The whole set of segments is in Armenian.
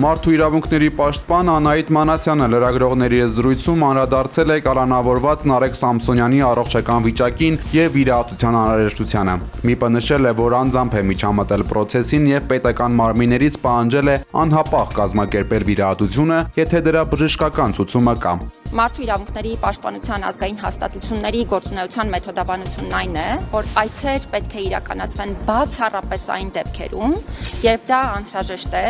Մարդու իրավունքների պաշտպան Անահիտ Մանասյանը լրագրողների հետ զրույցում անդրադարձել է կալանավորված Նարեկ Սամսոնյանի առողջական վիճակին եւ վիրահատության անհրաժեշտությանը։ ՄԻՊ-ը նշել է, որ անձամբ է միջամտել պրոցեսին եւ պետական մարմիններից պահանջել է անհապաղ կազմակերպել վիրահատությունը, եթե դրա բժշկական ցուցումը կա։ Մարդու իրավունքների պաշտպանության ազգային հաստատությունների գործունեության մեթոդաբանությունն այն է, որ այցեր պետք է իրականացվեն բացառապես այն դեպքերում, երբ դա անհրաժեշտ է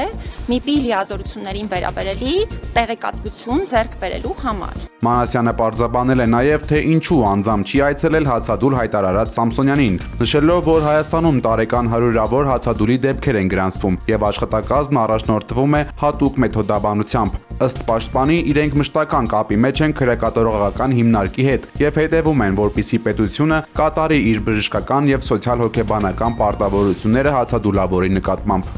ՄԻՊ-ի լիազորություններին վերաբերելի տեղեկատվություն ձեռք բերելու համար։ Մանասյանը պարզաբանել է նաև, թե ինչու անձամբ չի այցելել հացադուլ հայտարարած Սամսոնյանին, նշելով, որ Հայաստանում տարեկան հարյուրավոր հացադուլի դեպքեր են գրանցվում եւ աշխատակազմն առաջնորդվում է հատուկ մեթոդաբանությամբ։ Ըստ պաշտպանի, իրենք մշտական կապի մեջ են քրեակատարողական հիմնարկի հետ եւ հետեւում են, որպիսի պետությունը կատարի իր բժշկական եւ սոցիալ-հոգեբանական պարտավորությունները հացադուլավորի նկատմամբ։